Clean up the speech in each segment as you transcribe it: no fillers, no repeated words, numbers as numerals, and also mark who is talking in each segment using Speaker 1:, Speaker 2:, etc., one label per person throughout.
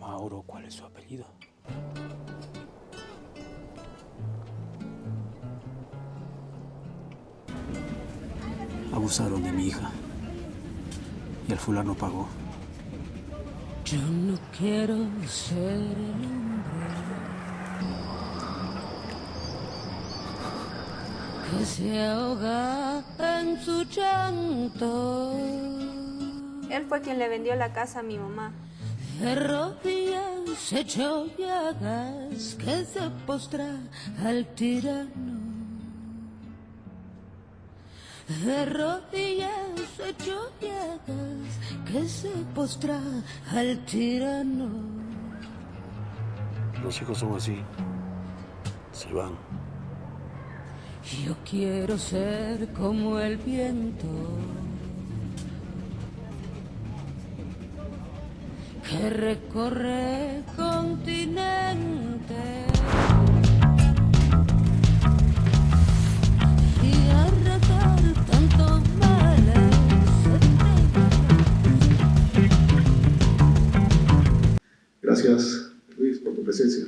Speaker 1: Mauro, ¿cuál es su apellido? Abusaron de mi hija. Y el fulano pagó.
Speaker 2: Yo no quiero ser el hombre que se ahoga en su llanto.
Speaker 3: Él fue quien le vendió la casa a mi mamá.
Speaker 2: De rodillas hecho llagas que se postra al tirano. De rodillas hecho llagas que se postra al tirano.
Speaker 1: Los hijos son así. Se van.
Speaker 2: Yo quiero ser como el viento que recorre continentes y arrancar tantos males.
Speaker 4: Gracias, Luis, por tu presencia.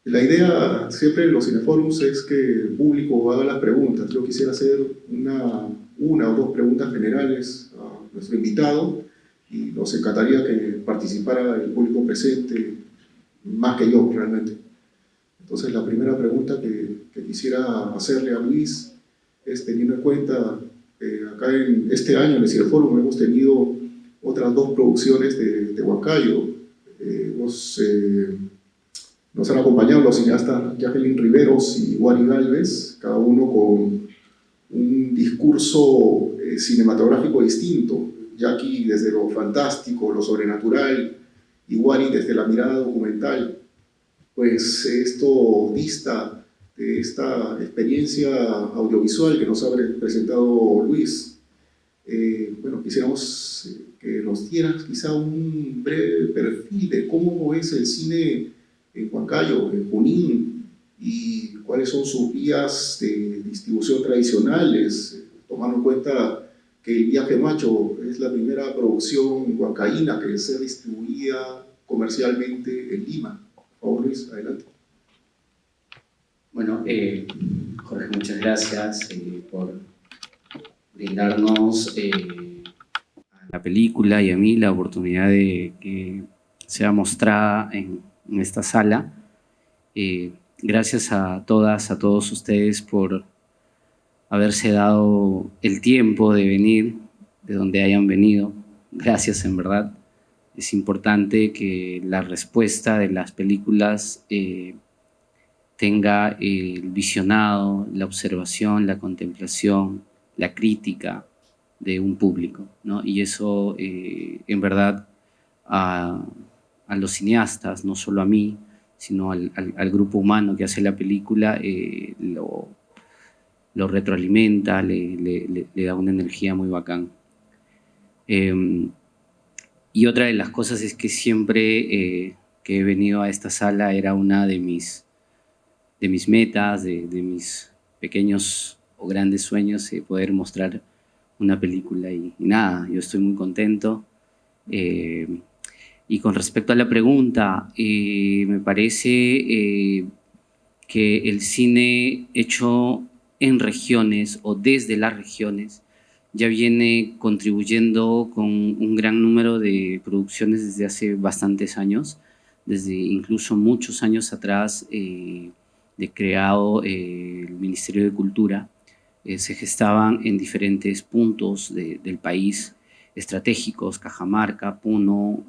Speaker 4: La idea siempre en los cineforums es que el público haga las preguntas. Yo quisiera hacer una o dos preguntas generales a nuestro invitado y nos encantaría que participara el público presente, más que yo realmente. Entonces la primera pregunta que quisiera hacerle a Luis es, teniendo en cuenta acá en este año en el Cineforum hemos tenido otras dos producciones de Huancayo. Nos han acompañado los cineastas Jacqueline Riveros y Wari Gálvez, cada uno con un discurso cinematográfico distinto. Jackie desde lo fantástico, lo sobrenatural, y Wari desde la mirada documental. Pues esto dista de esta experiencia audiovisual que nos ha presentado Luis. Bueno, quisiéramos que nos dieras quizá un breve perfil de cómo es el cine en Huancayo, en Junín, y cuáles son sus vías de distribución tradicionales, tomando en cuenta que El Viaje Macho es la primera producción huancaína que sea distribuida comercialmente en Lima. Por favor, Luis, adelante.
Speaker 5: Bueno, Jorge, muchas gracias por brindarnos a la película y a mí la oportunidad de que sea mostrada en esta sala. Gracias a todas, a todos ustedes por haberse dado el tiempo de venir, de donde hayan venido. Gracias, en verdad. Es importante que la respuesta de las películas tenga el visionado, la observación, la contemplación, la crítica de un público, ¿no? Y eso, en verdad, a los cineastas, no solo a mí, sino al grupo humano que hace la película, lo retroalimenta, le da una energía muy bacán. Y otra de las cosas es que siempre que he venido a esta sala era una de mis metas, de mis pequeños o grandes sueños, poder mostrar una película. Y nada, yo estoy muy contento. Y con respecto a la pregunta, me parece que el cine hecho en regiones o desde las regiones ya viene contribuyendo con un gran número de producciones desde hace bastantes años, desde incluso muchos años atrás de creado el Ministerio de Cultura. Se gestaban en diferentes puntos del país estratégicos: Cajamarca, Puno,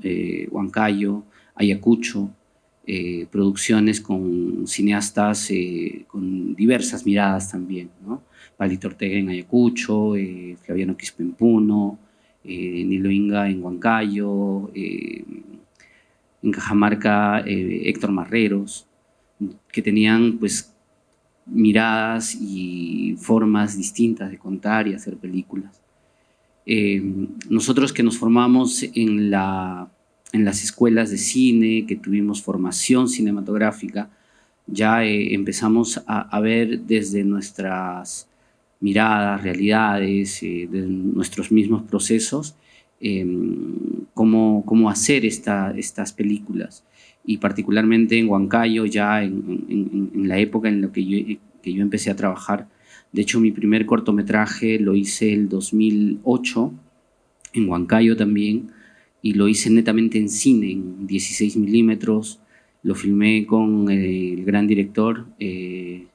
Speaker 5: Huancayo, Ayacucho, producciones con cineastas con diversas miradas también, ¿no? Palito Ortega en Ayacucho, Flaviano Quispe en Puno, Nilo Inga en Huancayo, en Cajamarca Héctor Marreros, que tenían pues miradas y formas distintas de contar y hacer películas. Nosotros que nos formamos en las escuelas de cine, que tuvimos formación cinematográfica, ya empezamos a ver desde nuestras miradas, realidades, de nuestros mismos procesos, cómo hacer estas películas. Y particularmente en Huancayo, ya en la época en la que yo empecé a trabajar. De hecho, mi primer cortometraje lo hice el 2008, en Huancayo también, y lo hice netamente en cine, en 16 milímetros. Lo filmé con el gran director, el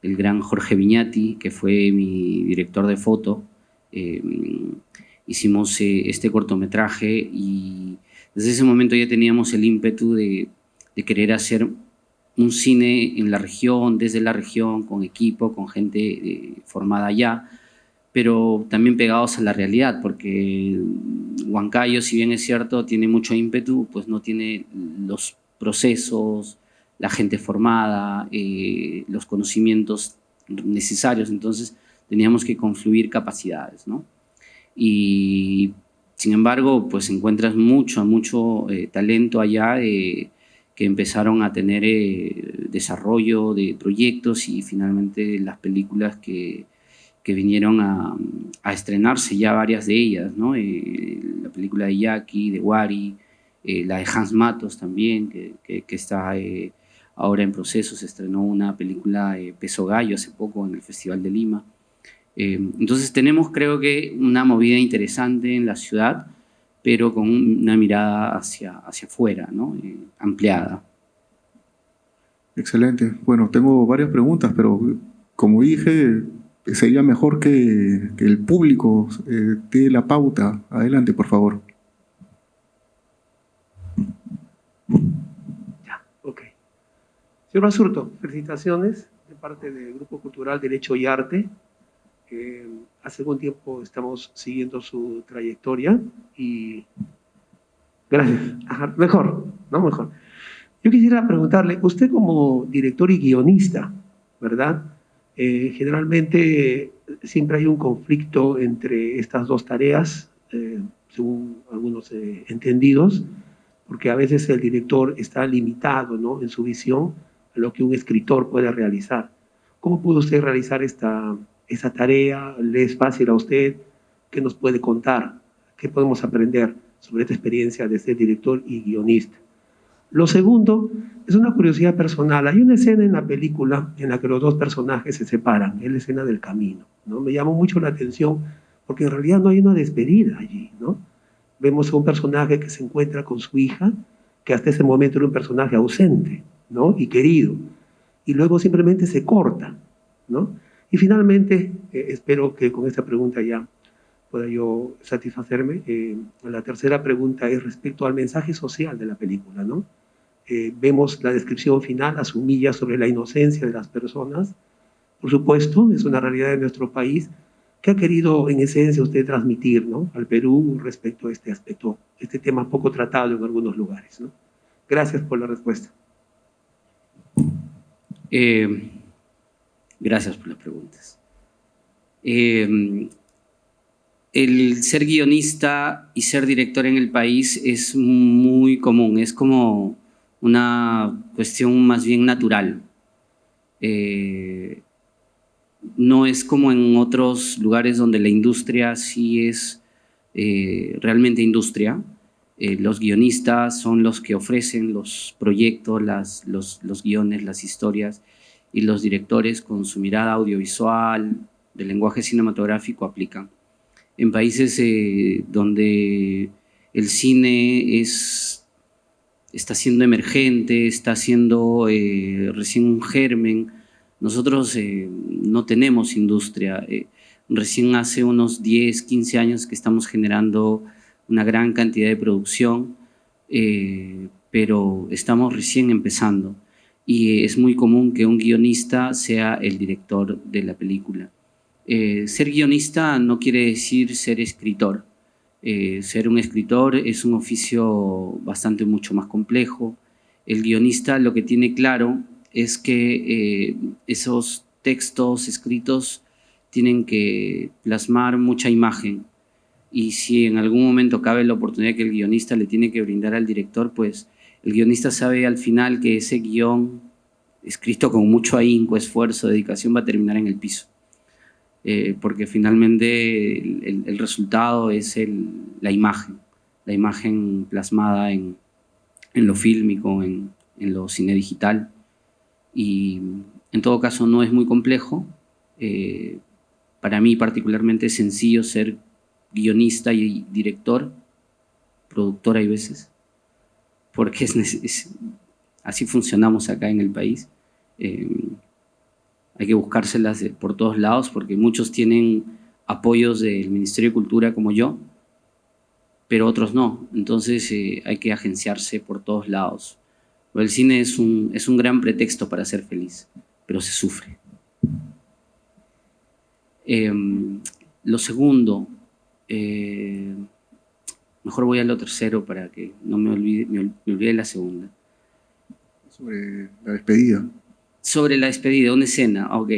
Speaker 5: gran Jorge Viñati, que fue mi director de foto. Hicimos este cortometraje y desde ese momento ya teníamos el ímpetu de querer hacer un cine en la región, desde la región, con equipo, con gente formada allá, pero también pegados a la realidad, porque Huancayo, si bien es cierto, tiene mucho ímpetu, pues no tiene los procesos, la gente formada, los conocimientos necesarios. Entonces teníamos que confluir capacidades, ¿no? Y sin embargo, pues encuentras mucho talento allá que empezaron a tener desarrollo de proyectos y finalmente las películas que vinieron a estrenarse, ya varias de ellas, ¿no? La película de Jackie, de Wari, la de Hans Matos también, que está ahora en proceso. Se estrenó una película, Peso Gallo, hace poco en el Festival de Lima. Entonces tenemos, creo que, una movida interesante en la ciudad, pero con una mirada hacia afuera, ¿no? Ampliada.
Speaker 4: Excelente. Bueno, tengo varias preguntas, pero como dije, sería mejor que el público dé la pauta. Adelante, por favor.
Speaker 6: Ya, ok. Señor Basurto, felicitaciones de parte del Grupo Cultural Derecho y Arte. Hace algún tiempo estamos siguiendo su trayectoria y gracias. Ajá, mejor. Yo quisiera preguntarle, usted como director y guionista, ¿verdad? Generalmente siempre hay un conflicto entre estas dos tareas, según algunos entendidos, porque a veces el director está limitado, ¿no?, en su visión a lo que un escritor puede realizar. ¿Cómo pudo usted realizar esa tarea? ¿Le es fácil a usted? ¿Qué nos puede contar? ¿Qué podemos aprender sobre esta experiencia de ser director y guionista? Lo segundo es una curiosidad personal. Hay una escena en la película en la que los dos personajes se separan, es la escena del camino, ¿no? Me llamó mucho la atención porque en realidad no hay una despedida allí, ¿no? Vemos a un personaje que se encuentra con su hija, que hasta ese momento era un personaje ausente, ¿no?, y querido, y luego simplemente se corta, ¿no? Y finalmente, espero que con esta pregunta ya pueda yo satisfacerme. La tercera pregunta es respecto al mensaje social de la película, ¿no? Vemos la descripción final, las humillas sobre la inocencia de las personas. Por supuesto, es una realidad de nuestro país. ¿Qué ha querido en esencia usted transmitir, ¿no?, al Perú respecto a este aspecto, este tema poco tratado en algunos lugares, ¿no? Gracias por la respuesta.
Speaker 5: Gracias por las preguntas. El ser guionista y ser director en el país es muy común, es como una cuestión más bien natural. No es como en otros lugares donde la industria sí es realmente industria. Los guionistas son los que ofrecen los proyectos, los guiones, las historias, y los directores, con su mirada audiovisual, del lenguaje cinematográfico, aplican. En países donde el cine está siendo emergente, está siendo recién un germen, nosotros no tenemos industria. Recién hace unos 10, 15 años que estamos generando una gran cantidad de producción, pero estamos recién empezando. Y es muy común que un guionista sea el director de la película. Ser guionista no quiere decir ser escritor. Ser un escritor es un oficio mucho más complejo. El guionista lo que tiene claro es que esos textos escritos tienen que plasmar mucha imagen. Y si en algún momento cabe la oportunidad que el guionista le tiene que brindar al director, pues el guionista sabe al final que ese guión, escrito con mucho ahínco, esfuerzo, dedicación, va a terminar en el piso. Porque finalmente el resultado es el la imagen plasmada en lo fílmico, en lo cine digital. Y en todo caso no es muy complejo. Para mí particularmente es sencillo ser guionista y director, productor hay veces, porque así funcionamos acá en el país. Hay que buscárselas por todos lados porque muchos tienen apoyos del Ministerio de Cultura como yo, pero otros no. Entonces hay que agenciarse por todos lados. El cine es un gran pretexto para ser feliz, pero se sufre. Lo segundo, mejor voy a lo tercero para que no me olvide la segunda.
Speaker 7: Sobre la despedida.
Speaker 5: Sobre la despedida, una escena, ok.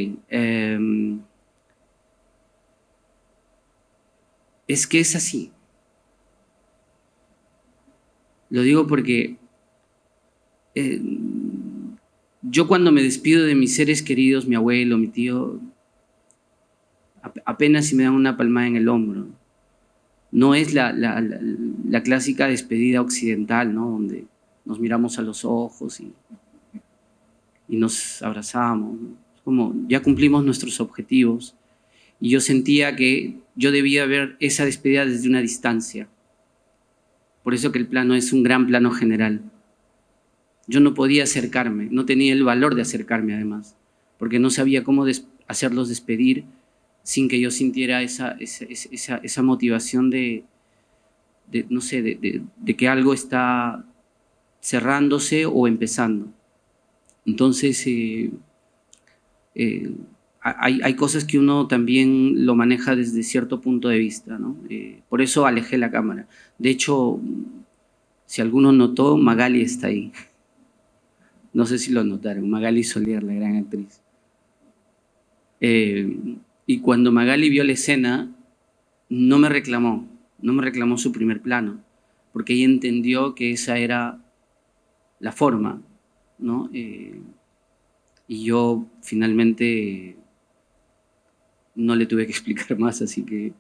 Speaker 5: Es que es así. Lo digo porque yo cuando me despido de mis seres queridos, mi abuelo, mi tío, apenas si me dan una palmada en el hombro. No es la clásica despedida occidental, ¿no? Donde nos miramos a los ojos y nos abrazamos, ¿no? Es como ya cumplimos nuestros objetivos y yo sentía que yo debía ver esa despedida desde una distancia. Por eso que el plano es un gran plano general. Yo no podía acercarme, no tenía el valor de acercarme además, porque no sabía cómo hacerlos despedir sin que yo sintiera esa motivación de no sé, de que algo está cerrándose o empezando. Entonces, hay cosas que uno también lo maneja desde cierto punto de vista, ¿no? Por eso alejé la cámara. De hecho, si alguno notó, Magali está ahí. No sé si lo notaron, Magali Solier, la gran actriz. Y cuando Magali vio la escena, no me reclamó su primer plano, porque ella entendió que esa era la forma, ¿no? Y yo finalmente no le tuve que explicar más, así que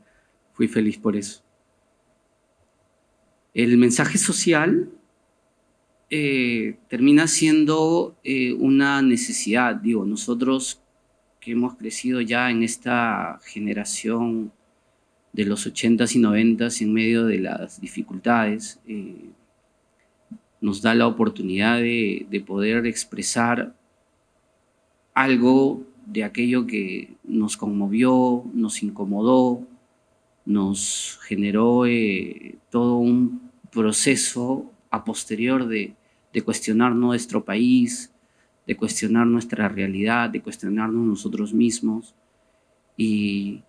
Speaker 5: fui feliz por eso. El mensaje social termina siendo una necesidad. Digo, nosotros que hemos crecido ya en esta generación de los 80s y 90s en medio de las dificultades, nos da la oportunidad de poder expresar algo de aquello que nos conmovió, nos incomodó, nos generó todo un proceso a posterior de cuestionar nuestro país, de cuestionar nuestra realidad, de cuestionarnos nosotros mismos. Y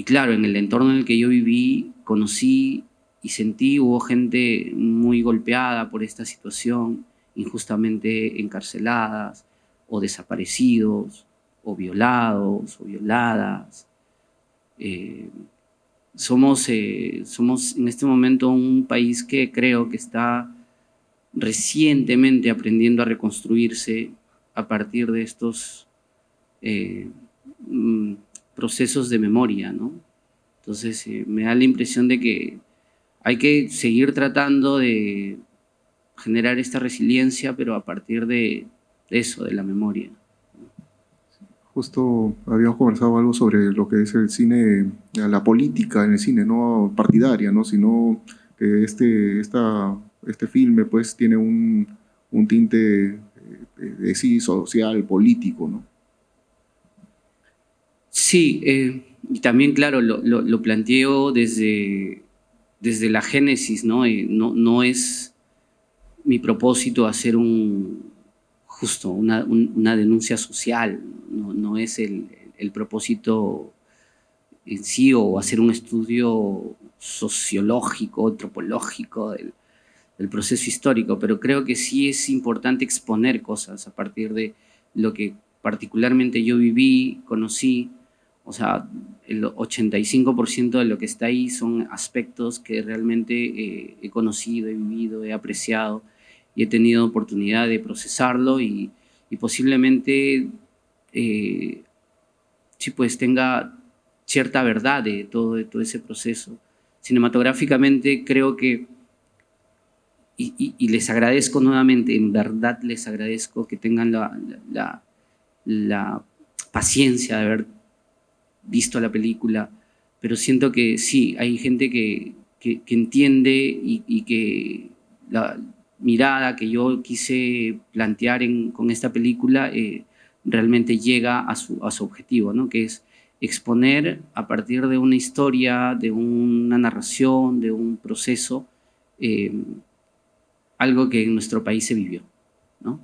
Speaker 5: claro, en el entorno en el que yo viví, conocí y sentí, hubo gente muy golpeada por esta situación, injustamente encarceladas, o desaparecidos, o violados, o violadas. Somos en este momento un país que creo que está recientemente aprendiendo a reconstruirse a partir de estos procesos de memoria, ¿no? Entonces me da la impresión de que hay que seguir tratando de generar esta resiliencia, pero a partir de eso, de la memoria.
Speaker 7: Justo habíamos conversado algo sobre lo que es el cine, la política en el cine, no partidaria, ¿no? Sino que este filme pues tiene un tinte sí, social, político, ¿no?
Speaker 5: Sí, y también, claro, lo planteo desde la génesis, ¿no? No es mi propósito hacer una denuncia social, no es el propósito en sí, o hacer un estudio sociológico, antropológico del proceso histórico, pero creo que sí es importante exponer cosas a partir de lo que particularmente yo viví, conocí. O sea, el 85% de lo que está ahí son aspectos que realmente he conocido, he vivido, he apreciado y he tenido oportunidad de procesarlo y posiblemente sí, pues tenga cierta verdad de todo ese proceso, Cinematográficamente creo que, y les agradezco nuevamente, en verdad les agradezco que tengan la paciencia de haber visto la película, pero siento que sí, hay gente que entiende y que la mirada que yo quise plantear con esta película realmente llega a su objetivo, ¿no? Que es exponer a partir de una historia, de una narración, de un proceso, algo que en nuestro país se vivió, ¿no?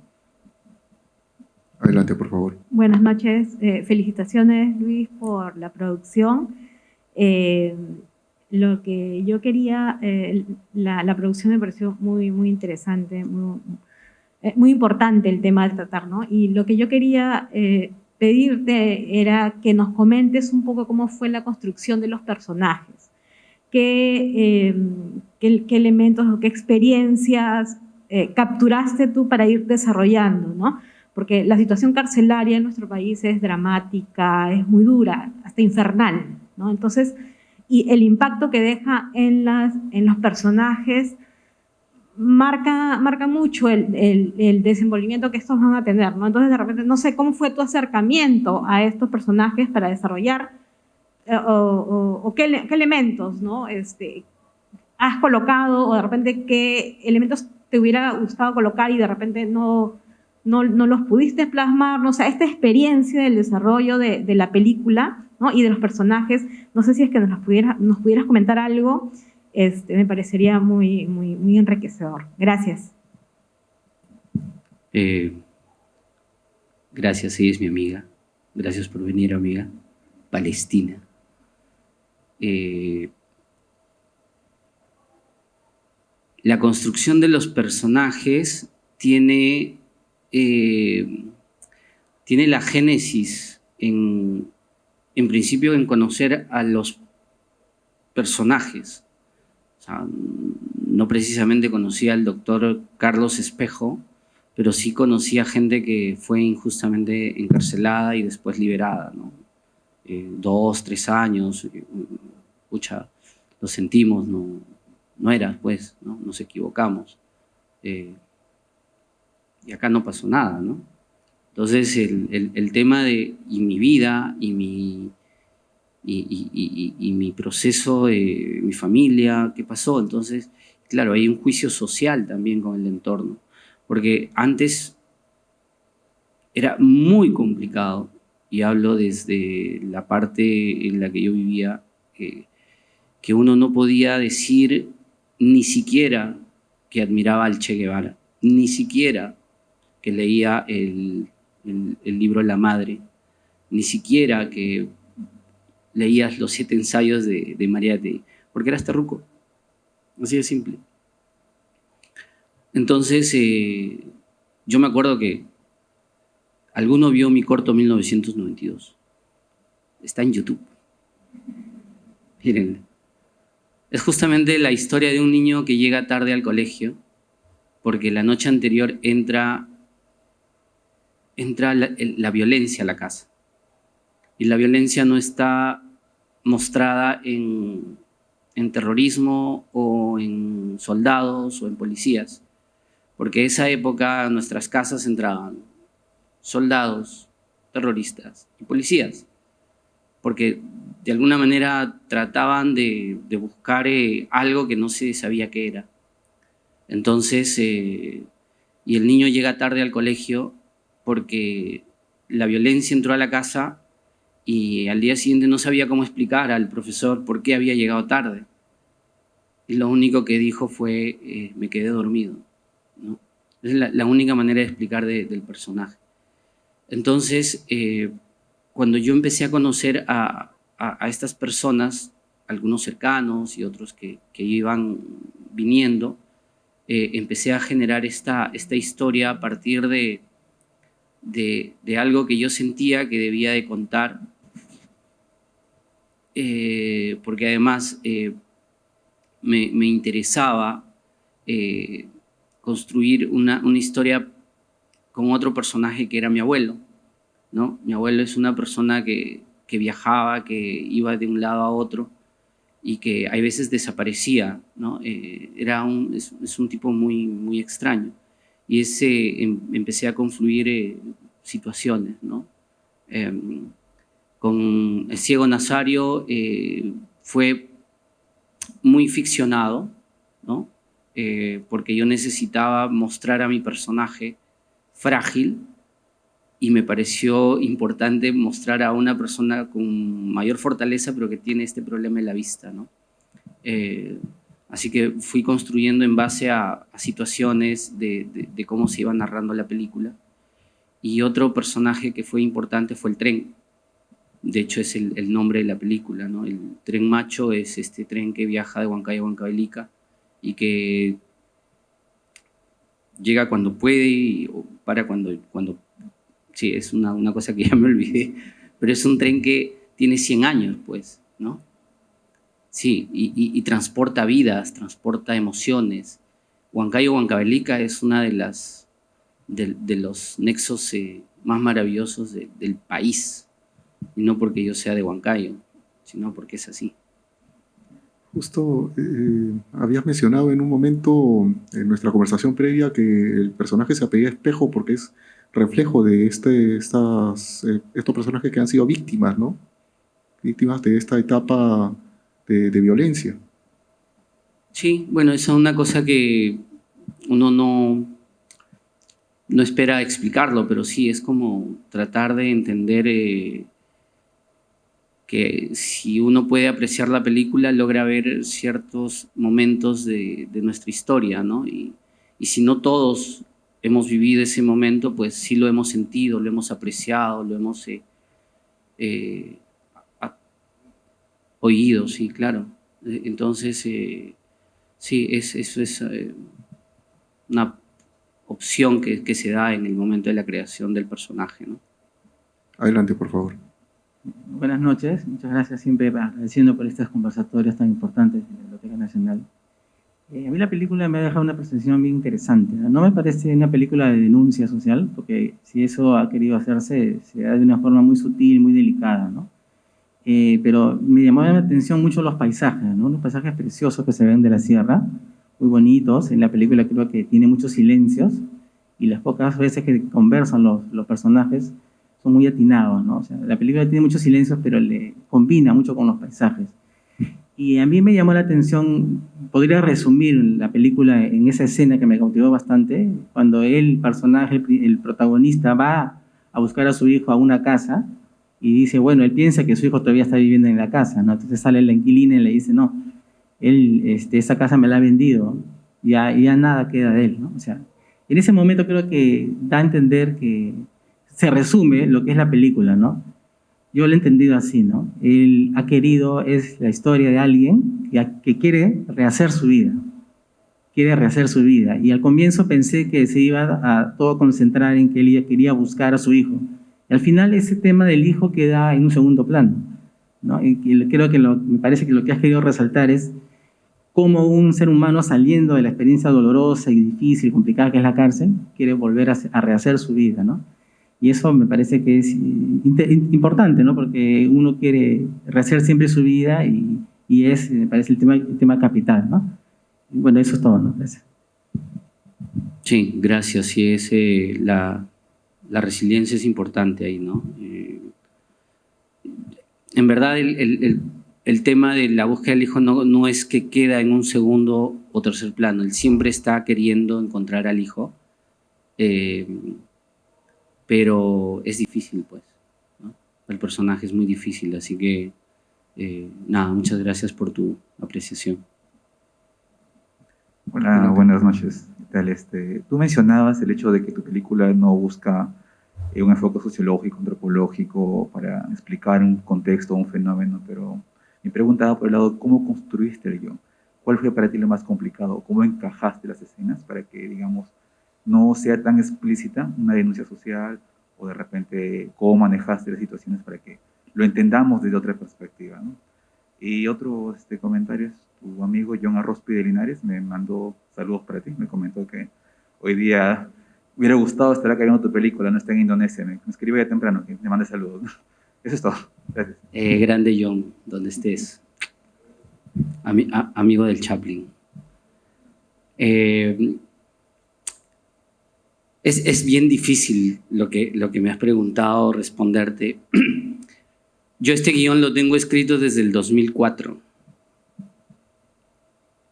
Speaker 7: Adelante, por favor.
Speaker 8: Buenas noches. Felicitaciones, Luis, por la producción. Lo que yo quería, la producción me pareció muy, muy interesante, muy importante el tema de tratar, ¿no? Y lo que yo quería pedirte era que nos comentes un poco cómo fue la construcción de los personajes. ¿Qué elementos o qué experiencias capturaste tú para ir desarrollando, ¿no? Porque la situación carcelaria en nuestro país es dramática, es muy dura, hasta infernal, ¿no? Entonces, y el impacto que deja en los personajes marca mucho el desenvolvimiento que estos van a tener, ¿no? Entonces, de repente, no sé cómo fue tu acercamiento a estos personajes para desarrollar o qué elementos, ¿no? Has colocado, o de repente qué elementos te hubiera gustado colocar y de repente no los pudiste plasmar, ¿no? O sea, esta experiencia del desarrollo de la película, ¿no? Y de los personajes, no sé si es que nos pudieras comentar algo, me parecería muy, muy, muy enriquecedor. Gracias.
Speaker 5: Gracias, ella es mi amiga. Gracias por venir, amiga. Palestina. La construcción de los personajes tiene la génesis en principio en conocer a los personajes. O sea, no precisamente conocía al doctor Carlos Espejo, pero sí conocía gente que fue injustamente encarcelada y después liberada, ¿no? 2, 3 años, pucha, lo sentimos, no era, pues, ¿no? Nos equivocamos. Y acá no pasó nada, ¿no? Entonces, el tema de mi vida y mi proceso, mi familia, ¿qué pasó? Entonces, claro, hay un juicio social también con el entorno, porque antes era muy complicado, y hablo desde la parte en la que yo vivía, que uno no podía decir ni siquiera que admiraba al Che Guevara, ni siquiera que leía el libro La Madre, ni siquiera que leías los 7 ensayos de Mariátegui, porque eras terruco, así de simple. Entonces, yo me acuerdo que alguno vio mi corto 1992. Está en YouTube. Miren, es justamente la historia de un niño que llega tarde al colegio porque la noche anterior entra la violencia a la casa. Y la violencia no está mostrada en terrorismo o en soldados o en policías, porque en esa época a nuestras casas entraban soldados, terroristas y policías, porque de alguna manera trataban de buscar algo que no se sabía qué era. Entonces, y el niño llega tarde al colegio porque la violencia entró a la casa y al día siguiente no sabía cómo explicar al profesor por qué había llegado tarde. Y lo único que dijo fue, me quedé dormido, ¿no? Es la única manera de explicar del personaje. Entonces, cuando yo empecé a conocer a estas personas, algunos cercanos y otros que iban viniendo, empecé a generar esta historia a partir de algo que yo sentía que debía de contar, porque además me interesaba construir una historia con otro personaje que era mi abuelo, ¿no? Mi abuelo es una persona que viajaba, que iba de un lado a otro, y que hay veces desaparecía, ¿no? Es un tipo muy, muy extraño. Y empecé a confluir situaciones, ¿no? Con El ciego Nazario fue muy ficcionado, ¿no? Porque yo necesitaba mostrar a mi personaje frágil y me pareció importante mostrar a una persona con mayor fortaleza pero que tiene este problema en la vista, ¿no? Así que fui construyendo en base a situaciones de cómo se iba narrando la película. Y otro personaje que fue importante fue el tren. De hecho, es el nombre de la película, ¿no? El tren macho es este tren que viaja de Huancayo a Huancavelica y que llega cuando puede o para cuando... Sí, es una cosa que ya me olvidé, pero es un tren que tiene 100 años, pues, ¿no? Sí, y transporta vidas, transporta emociones. Huancayo Huancavelica es una de los nexos más maravillosos del país. Y no porque yo sea de Huancayo, sino porque es así.
Speaker 7: Justo habías mencionado en un momento en nuestra conversación previa que el personaje se apellida Espejo porque es reflejo de estos personajes que han sido víctimas, ¿no? Víctimas de esta etapa de violencia.
Speaker 5: Sí, bueno, esa es una cosa que uno no espera explicarlo, pero sí, es como tratar de entender que si uno puede apreciar la película, logra ver ciertos momentos de nuestra historia, ¿no? Y si no todos hemos vivido ese momento, pues sí lo hemos sentido, lo hemos apreciado, lo hemos oído, sí, claro. Entonces, sí, eso es una opción que se da en el momento de la creación del personaje, ¿no?
Speaker 7: Adelante, por favor.
Speaker 9: Buenas noches, muchas gracias, siempre agradeciendo por estas conversatorias tan importantes de la Biblioteca Nacional. A mí la película me ha dejado una percepción bien interesante. No me parece una película de denuncia social, porque si eso ha querido hacerse, se da de una forma muy sutil, muy delicada, ¿no? Pero me llamó la atención mucho los paisajes, ¿no? Los paisajes preciosos que se ven de la sierra, muy bonitos. En la película creo que tiene muchos silencios y las pocas veces que conversan los personajes son muy atinados, ¿no? O sea, la película tiene muchos silencios, pero le combina mucho con los paisajes. Y a mí me llamó la atención, podría resumir la película en esa escena que me cautivó bastante, cuando el personaje, el protagonista, va a buscar a su hijo a una casa y dice, bueno, él piensa que su hijo todavía está viviendo en la casa, ¿no? Entonces sale la inquilina y le dice, no, él, esa casa me la ha vendido, ya nada queda de él, ¿no? O sea, en ese momento creo que da a entender que se resume lo que es la película, ¿no? Yo lo he entendido así, ¿no? Él ha querido, es la historia de alguien que quiere rehacer su vida. Quiere rehacer su vida. Y al comienzo pensé que se iba a todo concentrar en que él quería buscar a su hijo. Y al final ese tema del hijo queda en un segundo plano, ¿no? Y creo que me parece que lo que has querido resaltar es cómo un ser humano saliendo de la experiencia dolorosa y difícil, complicada que es la cárcel, quiere volver a rehacer su vida, ¿no? Y eso me parece que es importante, ¿no? Porque uno quiere rehacer siempre su vida y me parece el tema capital, ¿no? Y bueno, eso es todo, ¿no? Gracias.
Speaker 5: Sí, gracias. Sí, la resiliencia es importante ahí, ¿no? En verdad, el tema de la búsqueda del hijo no es que queda en un segundo o tercer plano. Él siempre está queriendo encontrar al hijo. Pero es difícil, pues, ¿no? El personaje es muy difícil, así que, nada, muchas gracias por tu apreciación.
Speaker 10: Hola, buenas noches. ¿Qué tal? Tú mencionabas el hecho de que tu película no busca un enfoque sociológico, antropológico, para explicar un contexto, un fenómeno, pero me preguntaba por el lado, ¿cómo construiste el guión? ¿Cuál fue para ti lo más complicado? ¿Cómo encajaste las escenas para que, digamos, no sea tan explícita una denuncia social, o de repente cómo manejaste las situaciones para que lo entendamos desde otra perspectiva, ¿no? Y otro comentario es tu amigo John Arrospi de Linares me mandó saludos para ti, me comentó que hoy día hubiera gustado estar acá viendo tu película, no está en Indonesia, me escribió ya temprano que me mande saludos. Eso es todo, gracias.
Speaker 5: Grande John, donde estés. amigo del Chaplin. Es bien difícil lo que me has preguntado responderte. Yo este guión lo tengo escrito desde el 2004.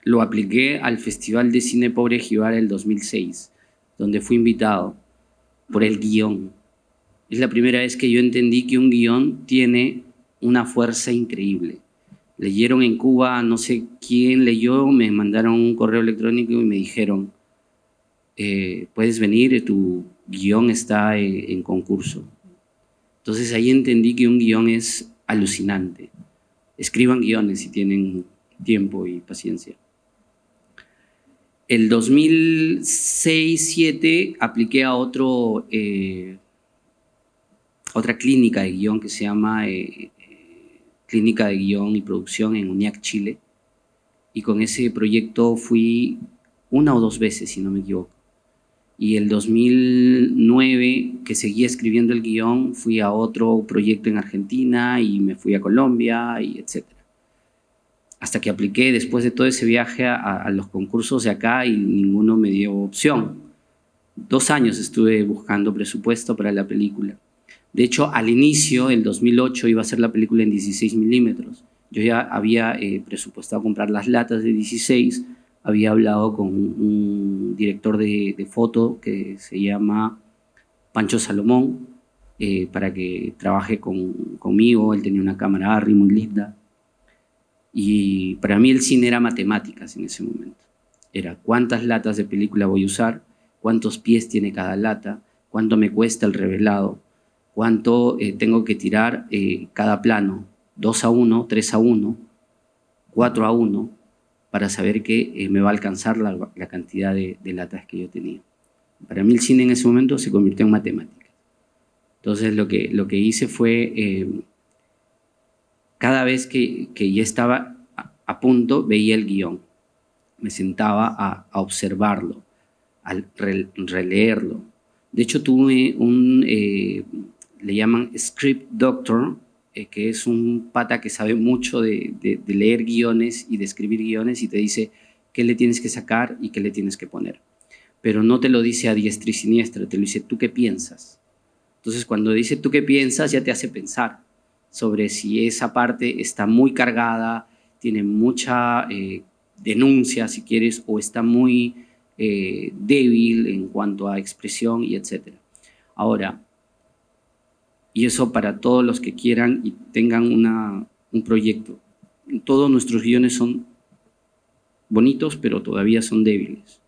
Speaker 5: Lo apliqué al Festival de Cine Pobre Jíbara el 2006, donde fui invitado por el guión. Es la primera vez que yo entendí que un guión tiene una fuerza increíble. Leyeron en Cuba, no sé quién leyó, me mandaron un correo electrónico y me dijeron, puedes venir, tu guión está en concurso. Entonces ahí entendí que un guión es alucinante. Escriban guiones si tienen tiempo y paciencia. El 2006-07 apliqué a otra clínica de guión que se llama Clínica de Guión y Producción en UNIAC, Chile. Y con ese proyecto fui 1 o 2 veces, si no me equivoco. Y el 2009, que seguía escribiendo el guión, fui a otro proyecto en Argentina y me fui a Colombia, y etc. Hasta que apliqué después de todo ese viaje a los concursos de acá y ninguno me dio opción. 2 años estuve buscando presupuesto para la película. De hecho, al inicio, el 2008, iba a ser la película en 16 milímetros. Yo ya había presupuestado comprar las latas de 16, había hablado con un director de foto que se llama Pancho Salomón, para que trabaje conmigo. Él tenía una cámara Arri muy linda. Y para mí el cine era matemáticas en ese momento. Era cuántas latas de película voy a usar, cuántos pies tiene cada lata, cuánto me cuesta el revelado, cuánto tengo que tirar cada plano, 2:1, 3:1, 4:1, para saber que me va a alcanzar la cantidad de latas que yo tenía. Para mí el cine en ese momento se convirtió en matemáticas. Entonces lo que hice fue, cada vez que ya estaba a punto, veía el guión. Me sentaba a observarlo, a releerlo. De hecho, tuve le llaman script doctor, que es un pata que sabe mucho de leer guiones y de escribir guiones y te dice qué le tienes que sacar y qué le tienes que poner. Pero no te lo dice a diestra y siniestra, te lo dice tú qué piensas. Entonces, cuando dice tú qué piensas, ya te hace pensar sobre si esa parte está muy cargada, tiene mucha denuncia, si quieres, o está muy débil en cuanto a expresión y etc. Ahora, y eso para todos los que quieran y tengan un proyecto. Todos nuestros guiones son bonitos, pero todavía son débiles.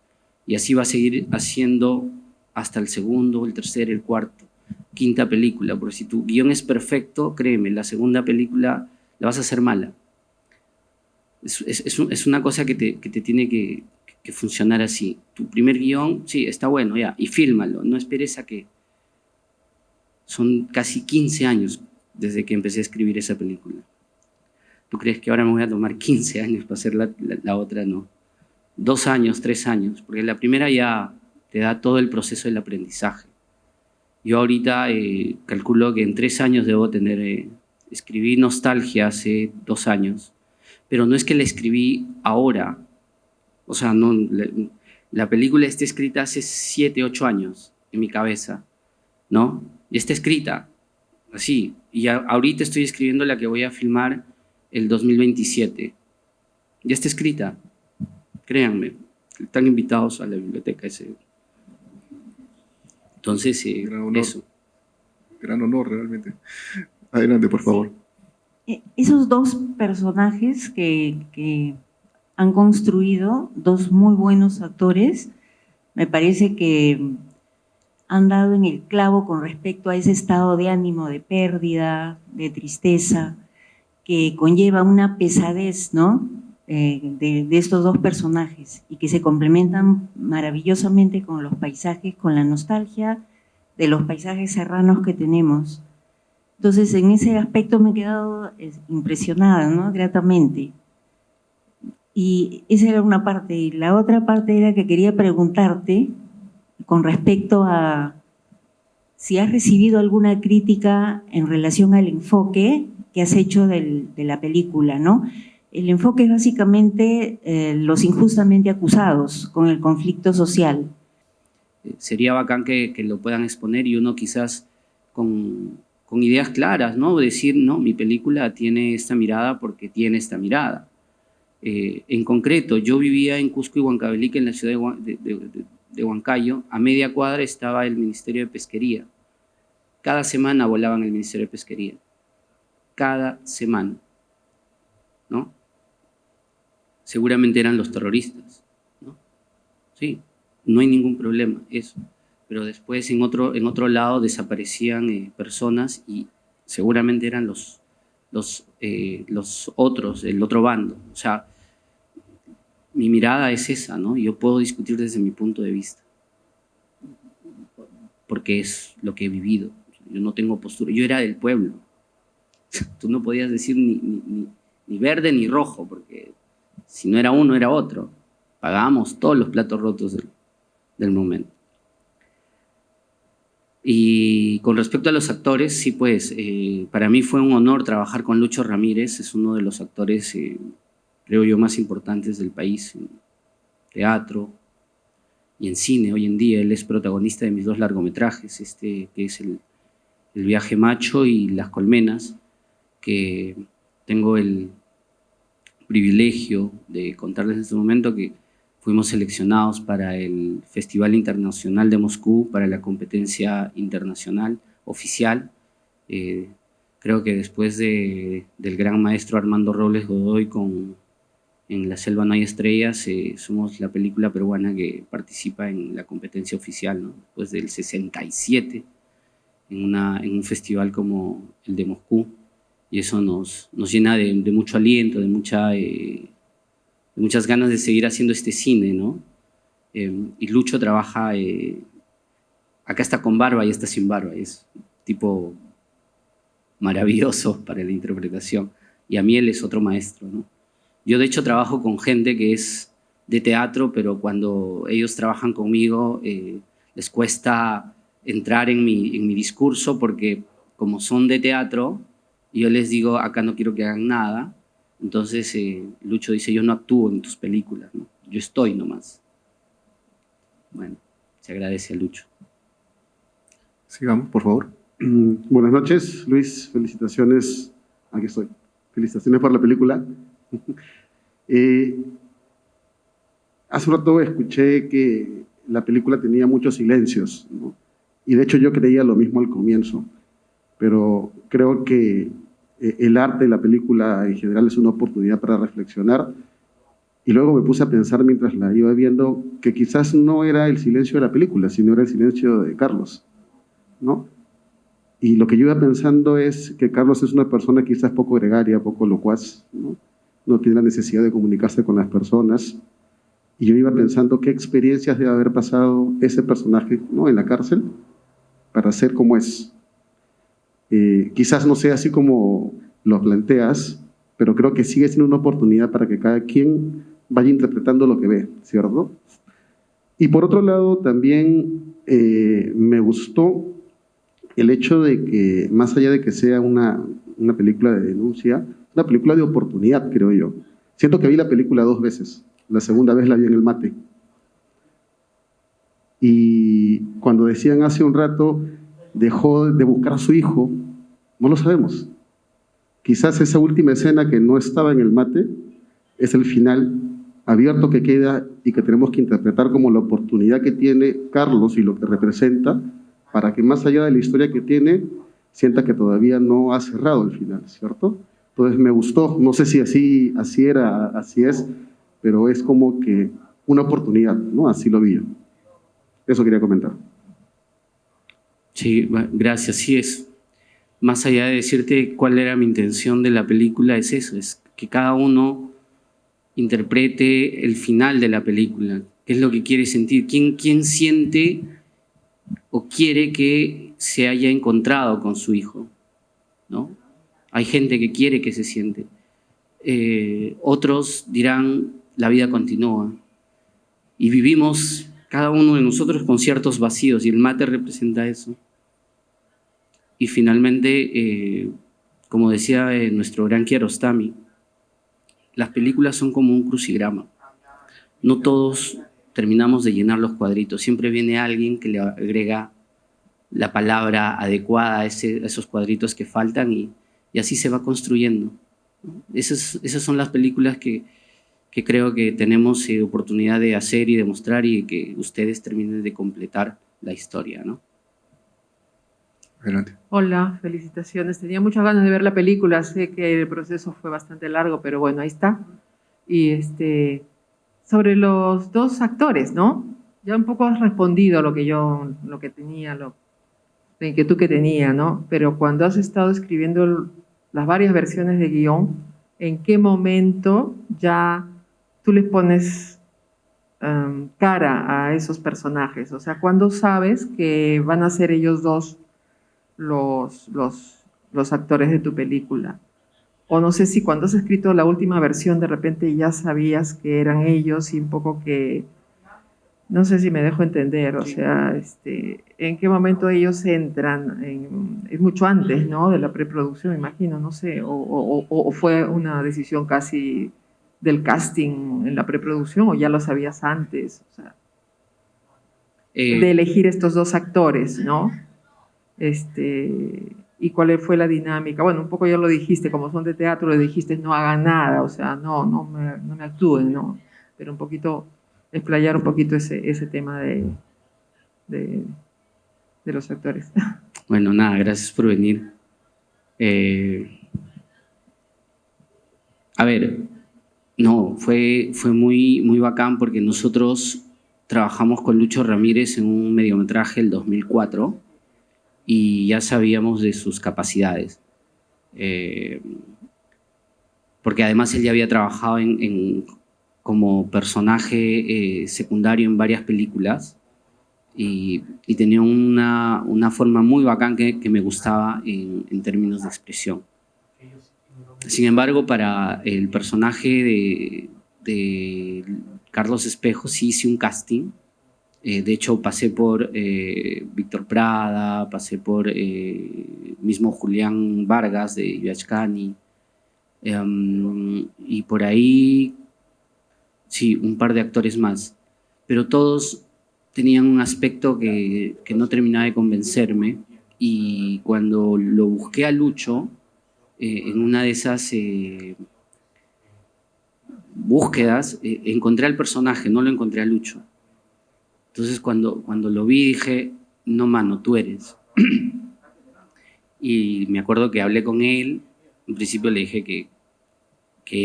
Speaker 5: Y así va a seguir haciendo hasta el segundo, el tercer, el cuarto, quinta película. Porque si tu guión es perfecto, créeme, la segunda película la vas a hacer mala. Es una cosa que te tiene que funcionar así. Tu primer guión, sí, está bueno, ya, y fílmalo. No esperes a que... Son casi 15 años desde que empecé a escribir esa película. ¿Tú crees que ahora me voy a tomar 15 años para hacer la otra? No. 2 años, 3 años, porque la primera ya te da todo el proceso del aprendizaje. Yo ahorita calculo que en 3 años debo tener... escribí Nostalgia hace 2 años, pero no es que la escribí ahora. O sea, no, la película está escrita hace 7, 8 años en mi cabeza, ¿no? Ya está escrita, así. Y ahorita estoy escribiendo la que voy a filmar el 2027. Ya está escrita, créanme. Están invitados a la biblioteca ese. Entonces,
Speaker 7: gran honor,
Speaker 5: eso.
Speaker 7: Gran honor, realmente. Adelante, por favor.
Speaker 11: Esos 2 personajes que han construido, 2 muy buenos actores, me parece que han dado en el clavo con respecto a ese estado de ánimo, de pérdida, de tristeza, que conlleva una pesadez, ¿no? De estos 2 personajes y que se complementan maravillosamente con los paisajes, con la nostalgia de los paisajes serranos que tenemos. Entonces, en ese aspecto me he quedado impresionada, ¿no? Gratamente. Y esa era una parte. Y la otra parte era que quería preguntarte con respecto a si has recibido alguna crítica en relación al enfoque que has hecho de la película, ¿no? El enfoque es básicamente los injustamente acusados con el conflicto social.
Speaker 5: Sería bacán que lo puedan exponer y uno quizás con ideas claras, ¿no? Decir, no, mi película tiene esta mirada porque tiene esta mirada. En concreto, yo vivía en Cusco y Huancavelica, en la ciudad de Huancayo. A media cuadra estaba el Ministerio de Pesquería. Cada semana volaban el Ministerio de Pesquería. Cada semana, ¿no? Seguramente eran los terroristas, ¿no? Sí, no hay ningún problema, eso. Pero después en otro lado desaparecían personas y seguramente eran los otros, el otro bando. O sea, mi mirada es esa, ¿no? Yo puedo discutir desde mi punto de vista, porque es lo que he vivido. Yo no tengo postura, yo era del pueblo. Tú no podías decir ni verde ni rojo, porque si no era uno, era otro. Pagábamos todos los platos rotos del momento. Y con respecto a los actores, sí, pues, para mí fue un honor trabajar con Lucho Ramírez. Es uno de los actores, creo yo, más importantes del país, en teatro y en cine. Hoy en día él es protagonista de mis 2 largometrajes, que es el Viaje Macho y Las Colmenas, que tengo el privilegio de contarles en este momento que fuimos seleccionados para el Festival Internacional de Moscú, para la competencia internacional oficial. Creo que después del gran maestro Armando Robles Godoy En la selva no hay estrellas, somos la película peruana que participa en la competencia oficial, ¿no? Después del 67, en un festival como el de Moscú. Y eso nos llena de mucho aliento, de muchas ganas de seguir haciendo este cine, ¿no? Y Lucho trabaja, acá está con barba y está sin barba, es un tipo maravilloso para la interpretación. Y a mí él es otro maestro, ¿no? Yo de hecho trabajo con gente que es de teatro, pero cuando ellos trabajan conmigo les cuesta entrar en mi discurso porque como son de teatro, yo les digo, acá no quiero que hagan nada. Entonces Lucho dice, yo no actúo en tus películas, ¿no? Yo estoy nomás. Bueno, se agradece a Lucho.
Speaker 7: Sigamos, por favor.
Speaker 12: Buenas noches, Luis. Felicitaciones. Aquí estoy. Felicitaciones por la película. Hace un rato escuché que la película tenía muchos silencios, ¿no? Y de hecho yo creía lo mismo al comienzo, pero creo que el arte de la película en general es una oportunidad para reflexionar. Y luego me puse a pensar mientras la iba viendo que quizás no era el silencio de la película, sino era el silencio de Carlos, ¿no? Y lo que yo iba pensando es que Carlos es una persona quizás poco gregaria, poco locuaz, ¿no? No tiene la necesidad de comunicarse con las personas. Y yo iba pensando qué experiencias debe haber pasado ese personaje, ¿no?, en la cárcel para ser como es. Quizás no sea así como lo planteas, pero creo que sigue siendo una oportunidad para que cada quien vaya interpretando lo que ve, ¿cierto? Y por otro lado, también me gustó el hecho de que, más allá de que sea una película de denuncia, una película de oportunidad, creo yo. Siento que vi la película 2 veces. La segunda vez la vi en el mate. Y cuando decían hace un rato, dejó de buscar a su hijo, no lo sabemos. Quizás esa última escena que no estaba en el mate es el final abierto que queda y que tenemos que interpretar como la oportunidad que tiene Carlos y lo que representa para que más allá de la historia que tiene, sienta que todavía no ha cerrado el final, ¿cierto? Entonces me gustó, no sé si así era, así es, pero es como que una oportunidad, ¿no? Así lo vi yo. Eso quería comentar.
Speaker 5: Sí, gracias. Sí, es más allá de decirte cuál era mi intención de la película, es eso, es que cada uno interprete el final de la película, qué es lo que quiere sentir, quién siente o quiere que se haya encontrado con su hijo, ¿no? Hay gente que quiere que se siente. Otros dirán, la vida continúa. Y vivimos cada uno de nosotros con ciertos vacíos y el mate representa eso. Y finalmente, como decía nuestro gran Kiarostami, las películas son como un crucigrama. No todos terminamos de llenar los cuadritos. Siempre viene alguien que le agrega la palabra adecuada a esos cuadritos que faltan y así se va construyendo. Esas son las películas que creo que tenemos oportunidad de hacer y de mostrar y que ustedes terminen de completar la historia, ¿no?
Speaker 7: Adelante.
Speaker 13: Hola, felicitaciones. Tenía muchas ganas de ver la película. Sé que el proceso fue bastante largo, pero bueno, ahí está. Y sobre los dos actores, ¿no? Ya un poco has respondido a lo que tenía, la inquietud que tenía, ¿no? Pero cuando has estado escribiendo las varias versiones de guión, ¿en qué momento ya tú les pones cara a esos personajes? O sea, ¿cuándo sabes que van a ser ellos dos los actores de tu película? O no sé si cuando has escrito la última versión de repente ya sabías que eran ellos y un poco que, no sé si me dejo entender, o sea, ¿en qué momento ellos entran? Es mucho antes, ¿no? De la preproducción, imagino, no sé, o fue una decisión casi del casting en la preproducción o ya lo sabías antes, o sea, de elegir estos dos actores, ¿no? ¿Y cuál fue la dinámica? Bueno, un poco ya lo dijiste, como son de teatro, le dijiste no hagan nada, o sea, no me actúen, ¿no? Pero un poquito, explayar un poquito ese tema de los actores.
Speaker 5: Bueno, nada, gracias por venir. A ver, no, fue muy, muy bacán porque nosotros trabajamos con Lucho Ramírez en un mediometraje el 2004 y ya sabíamos de sus capacidades. Porque además él ya había trabajado como personaje secundario en varias películas y tenía una forma muy bacán que me gustaba en términos de expresión. Sin embargo, para el personaje de Carlos Espejo sí hice un casting. De hecho, pasé por Víctor Prada, pasé por mismo Julián Vargas de Yachcani, y por ahí, sí, un par de actores más. Pero todos tenían un aspecto que no terminaba de convencerme y cuando lo busqué a Lucho, en una de esas búsquedas, encontré al personaje, no lo encontré a Lucho. Entonces cuando lo vi dije, no mano, tú eres. Y me acuerdo que hablé con él, en principio le dije que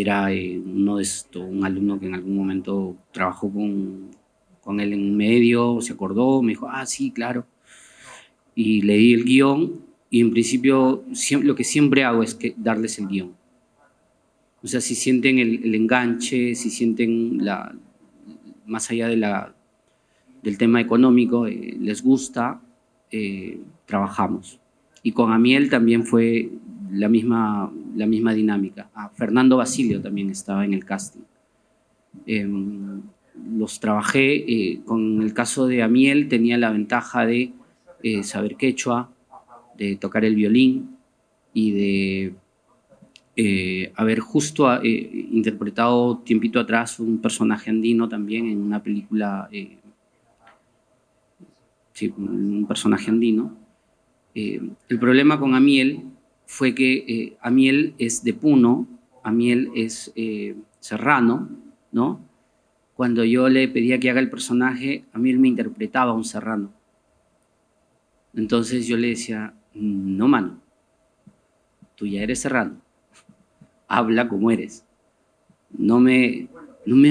Speaker 5: era un alumno que en algún momento trabajó con él en un medio, se acordó, me dijo, ah, sí, claro. Y le di el guión y en principio lo que siempre hago es darles el guión. O sea, si sienten el enganche, si sienten más allá del tema económico, les gusta, trabajamos. Y con Amiel también fue la misma dinámica. Fernando Basilio también estaba en el casting. Los trabajé, con el caso de Amiel tenía la ventaja de saber quechua, de tocar el violín y de haber justo interpretado tiempito atrás un personaje andino también en una película, sí, un personaje andino. El problema con Amiel fue que Amiel es de Puno, Amiel es serrano, ¿no? Cuando yo le pedía que haga el personaje, Amiel me interpretaba a un serrano. Entonces yo le decía, no, mano, tú ya eres serrano, habla como eres, no me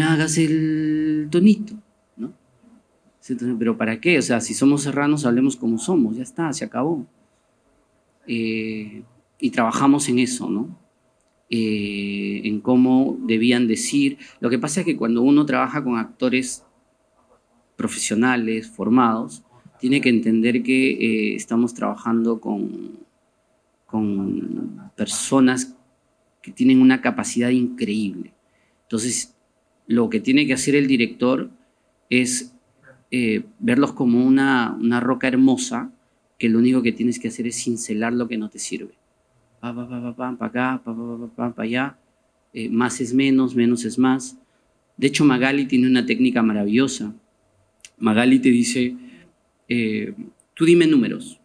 Speaker 5: hagas el tonito, ¿no? Entonces, pero ¿para qué? O sea, si somos serranos, hablemos como somos, ya está, se acabó. Y trabajamos en eso, ¿no? En cómo debían decir. Lo que pasa es que cuando uno trabaja con actores profesionales, formados, tiene que entender que estamos trabajando con personas que tienen una capacidad increíble. Entonces, lo que tiene que hacer el director es verlos como una roca hermosa, que lo único que tienes que hacer es cincelar lo que no te sirve. Pa acá, pa allá. más es menos, menos es más. De hecho, Magali tiene una técnica maravillosa. Magali te dice, tú dime números,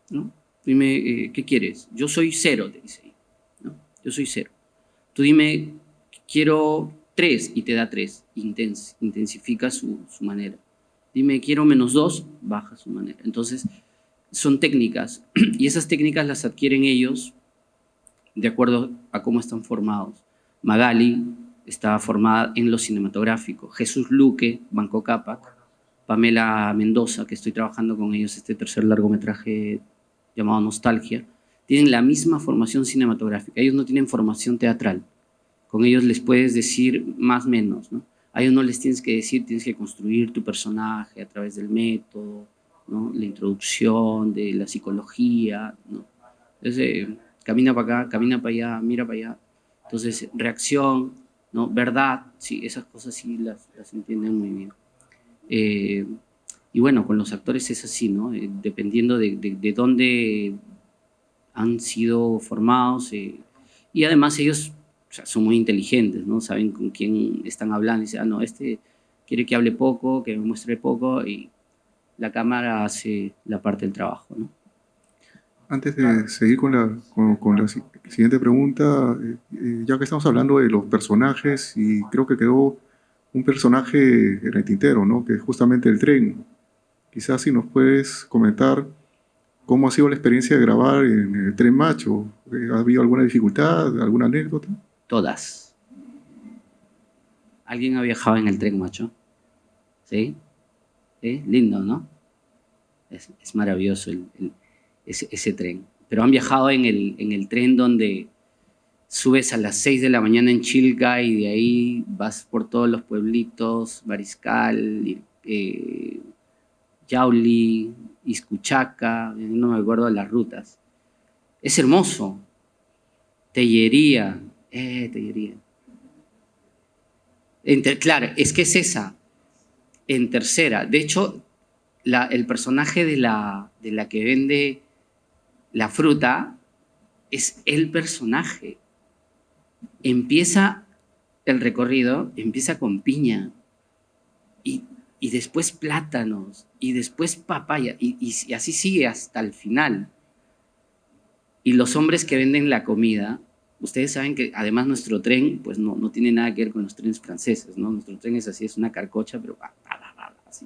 Speaker 5: ¿no? Dime, ¿qué quieres? Yo soy 0, te dice, ¿no? Yo soy 0. Tú dime, quiero 3 y te da 3. Intensifica su manera. Dime, quiero -2, baja su manera. Entonces, son técnicas y esas técnicas las adquieren ellos de acuerdo a cómo están formados. Magali estaba formada en lo cinematográfico. Jesús Luque, Banco Cápac, Pamela Mendoza, que estoy trabajando con ellos este tercer largometraje llamado Nostalgia, tienen la misma formación cinematográfica. Ellos no tienen formación teatral. Con ellos les puedes decir más o menos, ¿no? A ellos no les tienes que decir, tienes que construir tu personaje a través del método, ¿no? La introducción, de la psicología, ¿no? Entonces, camina para acá, camina para allá, mira para allá. Entonces, reacción, ¿no? Verdad, sí, esas cosas sí las entienden muy bien. Y bueno, con los actores es así, ¿no? Dependiendo de dónde han sido formados. Y además ellos, o sea, son muy inteligentes, ¿no? Saben con quién están hablando. Y dicen, no, este quiere que hable poco, que me muestre poco, y la cámara hace la parte del trabajo, ¿no?
Speaker 7: Antes de seguir con la siguiente pregunta, ya que estamos hablando de los personajes, y creo que quedó un personaje en el tintero, ¿no? Que es justamente el tren. Quizás si nos puedes comentar cómo ha sido la experiencia de grabar en el Tren Macho. ¿Ha habido alguna dificultad, alguna anécdota?
Speaker 5: Todas. ¿Alguien ha viajado en el Tren Macho? ¿Sí? ¿Sí? Lindo, ¿no? Es maravilloso ese tren. Pero han viajado en el tren donde subes a las 6 de la mañana en Chilca y de ahí vas por todos los pueblitos, Mariscal, Yauli, Iscuchaca, no me acuerdo de las rutas. Es hermoso. Tellería. Tellería. Claro, es que es esa. En tercera. De hecho, el personaje de la que vende la fruta es el personaje. Empieza el recorrido, empieza con piña y después plátanos y después papaya y así sigue hasta el final. Y los hombres que venden la comida, ustedes saben que además nuestro tren pues no tiene nada que ver con los trenes franceses, ¿no? Nuestro tren es así, es una carcocha, pero así.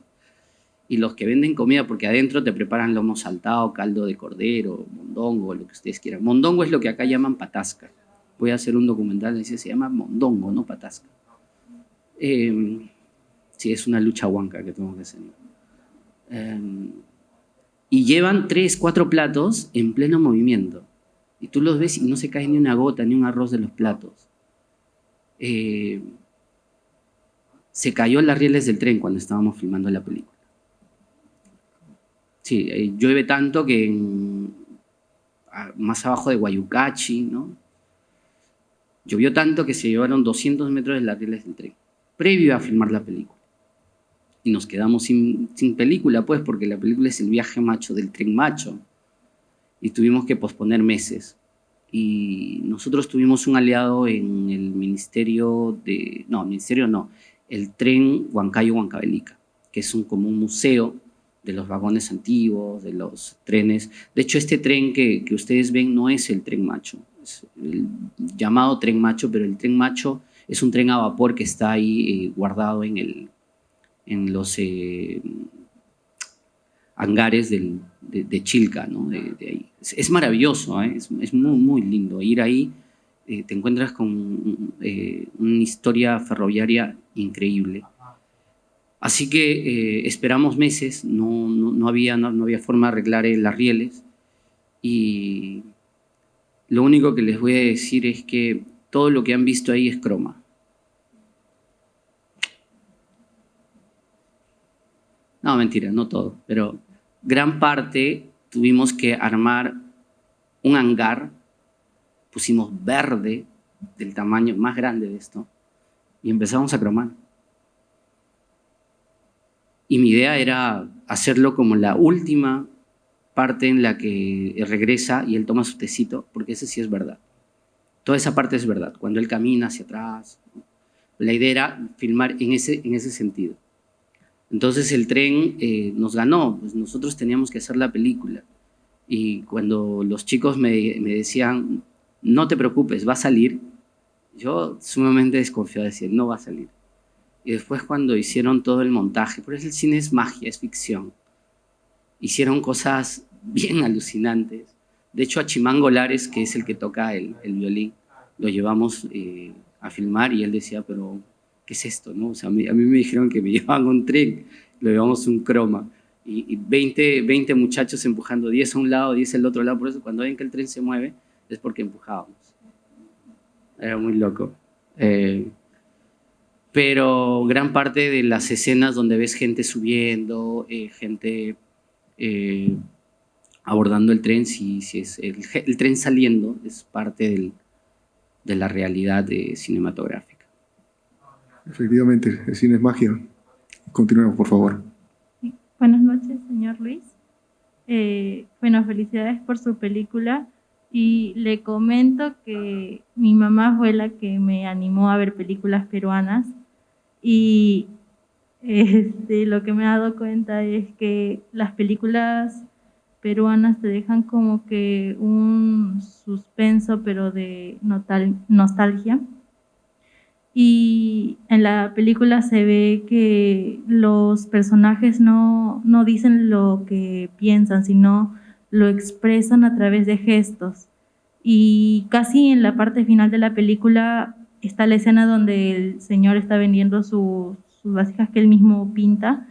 Speaker 5: Y los que venden comida, porque adentro te preparan lomo saltado, caldo de cordero, mondongo, lo que ustedes quieran. Mondongo es lo que acá llaman patasca. Voy a hacer un documental, se llama mondongo, no patasca. Sí, es una lucha huanca que tengo que hacer. Y llevan 3, 4 platos en pleno movimiento. Y tú los ves y no se cae ni una gota, ni un arroz de los platos. Se cayó las rieles del tren cuando estábamos filmando la película. Sí, llueve tanto que más abajo de Guayucachi, ¿no? Llovió tanto que se llevaron 200 metros de las rieles del tren, previo a filmar la película. Y nos quedamos sin película, pues, porque la película es el viaje macho del Tren Macho. Y tuvimos que posponer meses. Y nosotros tuvimos un aliado en el ministerio de... No, ministerio no. El tren Huancayo-Huancavelica, que es como un museo de los vagones antiguos, de los trenes. De hecho, este tren que ustedes ven no es el Tren Macho. Es el llamado Tren Macho, pero el Tren Macho es un tren a vapor que está ahí guardado en los hangares de Chilca, ¿no? De ahí. Es maravilloso, ¿eh? Es muy, muy lindo. Ir ahí te encuentras con una historia ferroviaria increíble. Así que esperamos meses, no había forma de arreglar las rieles y lo único que les voy a decir es que todo lo que han visto ahí es croma. No, mentira, no todo, pero gran parte tuvimos que armar un hangar, pusimos verde del tamaño más grande de esto y empezamos a cromar. Y mi idea era hacerlo como la última parte en la que regresa y él toma su tecito, porque ese sí es verdad. Toda esa parte es verdad, cuando él camina hacia atrás, ¿no? La idea era filmar en ese sentido. Entonces el tren nos ganó, pues nosotros teníamos que hacer la película. Y cuando los chicos me decían, no te preocupes, va a salir, yo sumamente desconfiado, decía, no va a salir. Y después cuando hicieron todo el montaje, por eso el cine es magia, es ficción, hicieron cosas bien alucinantes. De hecho, a Chimango Lares, que es el que toca el violín, lo llevamos a filmar y él decía, pero ¿qué es esto? ¿No? O sea, a mí me dijeron que me llevaban un tren, lo llevamos un croma. Y 20 muchachos empujando, 10 a un lado, 10 al otro lado. Por eso cuando ven que el tren se mueve es porque empujábamos. Era muy loco. Pero gran parte de las escenas donde ves gente subiendo, gente abordando el tren, si es el tren saliendo, es parte de la realidad cinematográfica.
Speaker 7: Efectivamente, el cine es magia. Continuemos, por favor.
Speaker 14: Buenas noches, señor Luis. Bueno, felicidades por su película y le comento que mi mamá fue la que me animó a ver películas peruanas y lo que me he dado cuenta es que las películas peruanas te dejan como que un suspenso pero de nostalgia. Y en la película se ve que los personajes no dicen lo que piensan, sino lo expresan a través de gestos. Y casi en la parte final de la película está la escena donde el señor está vendiendo sus vasijas que él mismo pinta.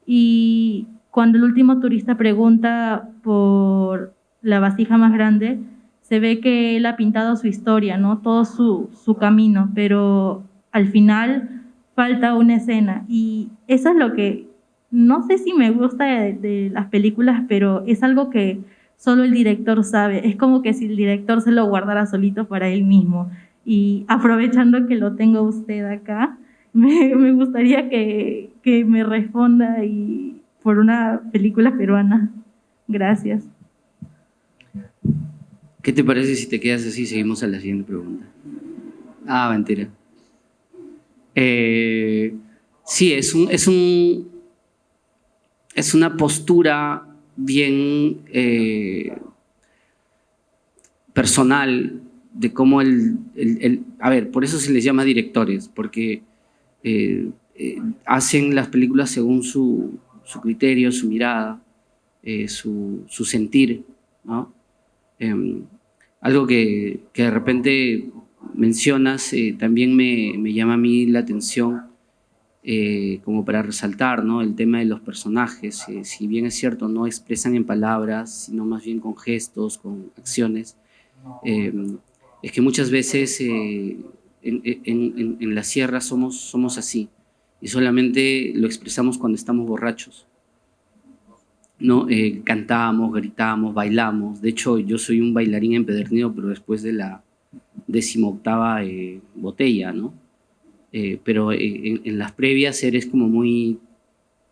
Speaker 14: Y cuando el último turista pregunta por la vasija más grande, se ve que él ha pintado su historia, ¿no? Todo su camino, pero al final falta una escena. Y eso es lo que no sé si me gusta de las películas, pero es algo que solo el director sabe. Es como que si el director se lo guardara solito para él mismo. Y aprovechando que lo tengo usted acá, me gustaría que me responda por una película peruana. Gracias.
Speaker 5: ¿Qué te parece si te quedas así y seguimos a la siguiente pregunta? Ah, mentira. Sí, es una postura bien personal de cómo a ver, por eso se les llama directores, porque hacen las películas según su criterio, su mirada, su sentir, ¿no? Algo que de repente mencionas también me llama a mí la atención como para resaltar, ¿no? El tema de los personajes. Si bien es cierto, no expresan en palabras, sino más bien con gestos, con acciones. Es que muchas veces en la sierra somos así y solamente lo expresamos cuando estamos borrachos, ¿no? Cantamos, gritamos, bailamos. De hecho, yo soy un bailarín empedernido, pero después de la 18ª botella, ¿no? Pero en las previas eres como muy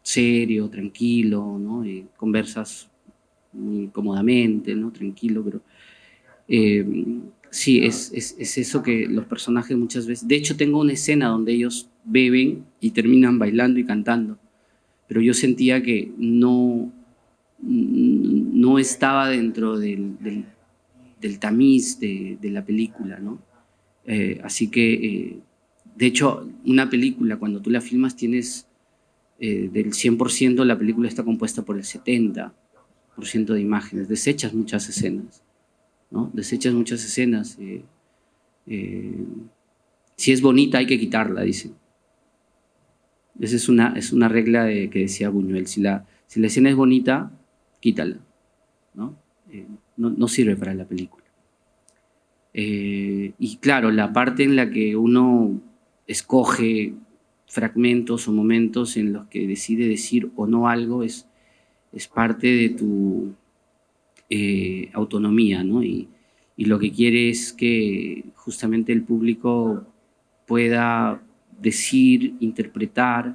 Speaker 5: serio, tranquilo, ¿no? Conversas muy cómodamente, ¿no? Tranquilo, pero sí, es eso que los personajes muchas veces... De hecho, tengo una escena donde ellos beben y terminan bailando y cantando, pero yo sentía que no estaba dentro del tamiz de la película, ¿no? Así que, de hecho, una película, cuando tú la filmas, tienes del 100%, la película está compuesta por el 70% de imágenes. Desechas muchas escenas, ¿no? Desechas muchas escenas. Si es bonita, hay que quitarla, dicen. Esa es una regla que decía Buñuel. Si la escena es bonita, quítala, ¿no? No sirve para la película. Y claro, la parte en la que uno escoge fragmentos o momentos en los que decide decir o no algo es parte de tu autonomía, ¿no? Y lo que quiere es que justamente el público pueda decir, interpretar,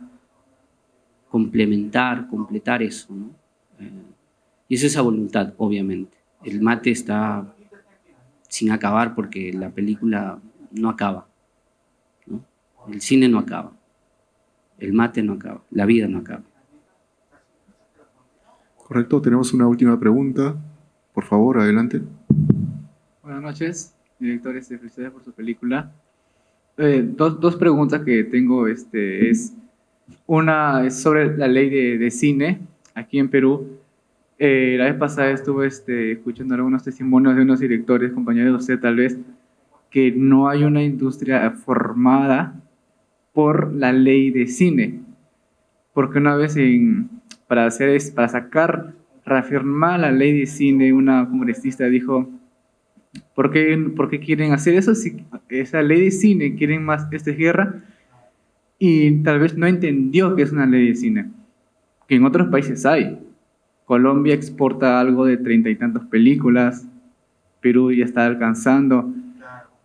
Speaker 5: completar eso, ¿no? Y eso es a voluntad, obviamente. El mate está sin acabar porque la película no acaba, ¿no? El cine no acaba, el mate no acaba, la vida no acaba.
Speaker 7: Correcto, tenemos una última pregunta. Por favor, adelante.
Speaker 15: Buenas noches, directores, felicidades por su película. Dos preguntas que tengo, una es sobre la ley de cine aquí en Perú. La vez pasada estuve escuchando algunos testimonios de unos directores, compañeros de usted tal vez, que no hay una industria formada por la ley de cine. Porque una vez para reafirmar la ley de cine, una congresista dijo, ¿por qué quieren hacer eso? Si esa ley de cine quieren más guerra, y tal vez no entendió que es una ley de cine, que en otros países hay. Colombia exporta algo de 30 y tantas películas, Perú ya está alcanzando.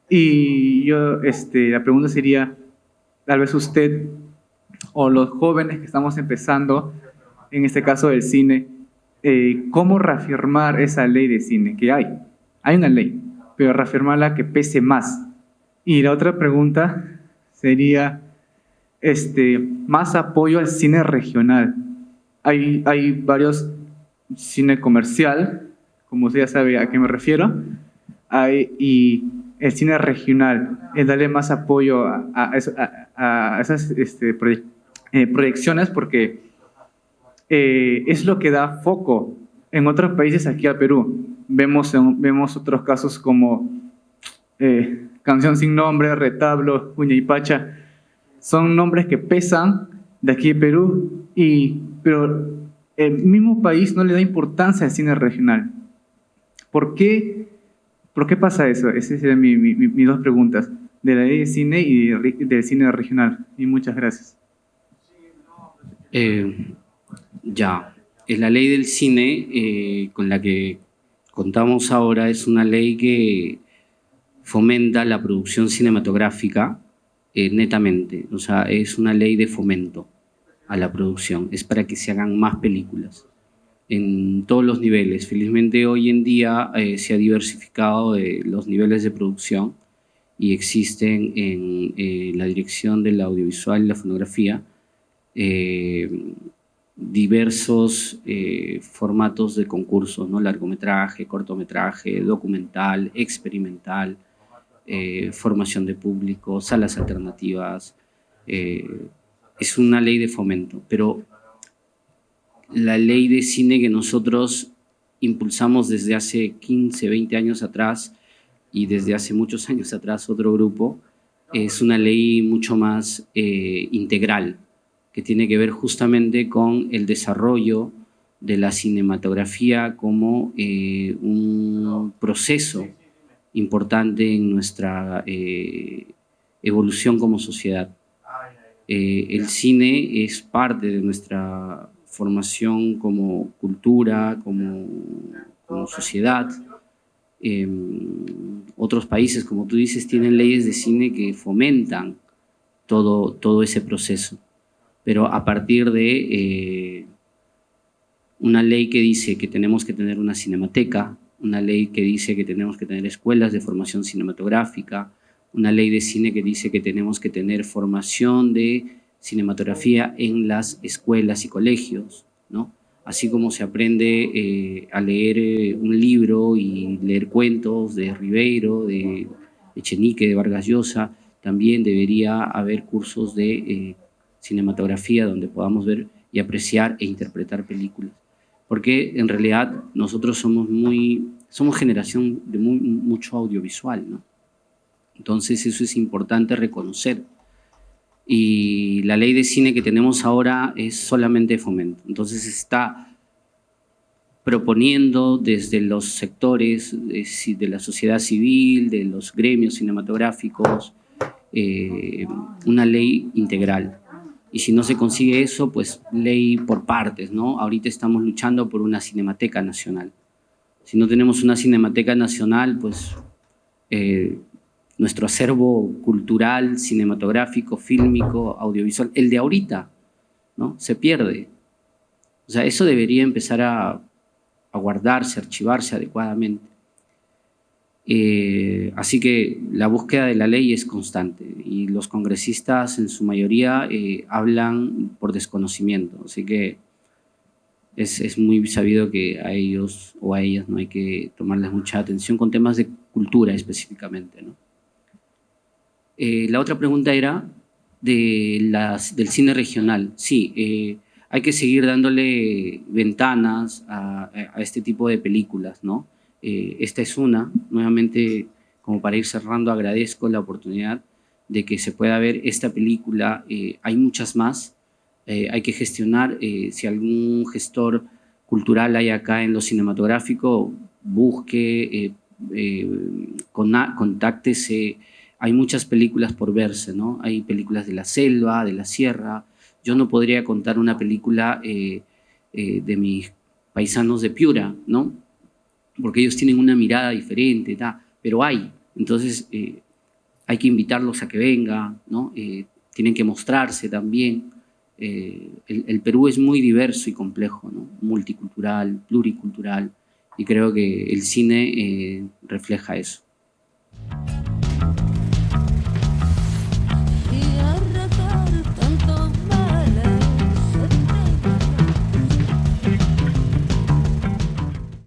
Speaker 15: Y yo, la pregunta sería, tal vez usted o los jóvenes que estamos empezando, en este caso del cine, ¿cómo reafirmar esa ley de cine que hay? Hay una ley, pero reafirmarla que pese más. Y la otra pregunta sería, más apoyo al cine regional. Hay varios cine comercial, como usted ya sabe a qué me refiero, y el cine regional, es darle más apoyo a esas proyecciones, porque es lo que da foco en otros países aquí a Perú. Vemos otros casos como Canción sin Nombre, Retablo, Uña y Pacha. Son nombres que pesan de aquí de Perú, pero el mismo país no le da importancia al cine regional. ¿Por qué pasa eso? Esas serían mis dos preguntas, de la ley de cine y del cine regional. Y muchas gracias.
Speaker 5: La ley del cine con la que contamos ahora es una ley que fomenta la producción cinematográfica netamente. O sea, es una ley de fomento a la producción. Es para que se hagan más películas en todos los niveles. Felizmente hoy en día se ha diversificado los niveles de producción y existen en la dirección del audiovisual y la fonografía diversos formatos de concursos, ¿no? Largometraje, cortometraje, documental, experimental, formación de público, salas alternativas. Es una ley de fomento, pero la ley de cine que nosotros impulsamos desde hace 15, 20 años atrás y desde hace muchos años atrás otro grupo, es una ley mucho más integral, que tiene que ver justamente con el desarrollo de la cinematografía como un proceso importante en nuestra evolución como sociedad. El cine es parte de nuestra formación como cultura, como sociedad. Otros países, como tú dices, tienen leyes de cine que fomentan todo ese proceso. Pero a partir de una ley que dice que tenemos que tener una cinemateca, una ley que dice que tenemos que tener escuelas de formación cinematográfica, una ley de cine que dice que tenemos que tener formación de cinematografía en las escuelas y colegios, ¿no? Así como se aprende a leer un libro y leer cuentos de Ribeiro, de Echenique, de Vargas Llosa, también debería haber cursos de cinematografía donde podamos ver y apreciar e interpretar películas. Porque en realidad nosotros somos generación de mucho audiovisual, ¿no? Entonces eso es importante reconocer. Y la ley de cine que tenemos ahora es solamente fomento. Entonces está proponiendo desde los sectores de la sociedad civil, de los gremios cinematográficos, una ley integral. Y si no se consigue eso, pues ley por partes, ¿no? Ahorita estamos luchando por una Cinemateca Nacional. Si no tenemos una Cinemateca Nacional, pues nuestro acervo cultural, cinematográfico, fílmico, audiovisual, el de ahorita, ¿no? Se pierde. O sea, eso debería empezar a guardarse, archivarse adecuadamente. Así que la búsqueda de la ley es constante y los congresistas en su mayoría hablan por desconocimiento. Así que es muy sabido que a ellos o a ellas no hay que tomarles mucha atención con temas de cultura específicamente, ¿no? La otra pregunta era del cine regional. Sí, hay que seguir dándole ventanas a este tipo de películas, ¿no? Esta es una, nuevamente, como para ir cerrando, agradezco la oportunidad de que se pueda ver esta película. Hay muchas más, hay que gestionar. Si algún gestor cultural hay acá en lo cinematográfico, busque, contáctese. Hay muchas películas por verse, ¿no? Hay películas de la selva, de la sierra. Yo no podría contar una película de mis paisanos de Piura, ¿no? Porque ellos tienen una mirada diferente, pero hay. Entonces hay que invitarlos a que vengan, ¿no? Tienen que mostrarse también. El Perú es muy diverso y complejo, ¿no? Multicultural, pluricultural, y creo que el cine refleja eso.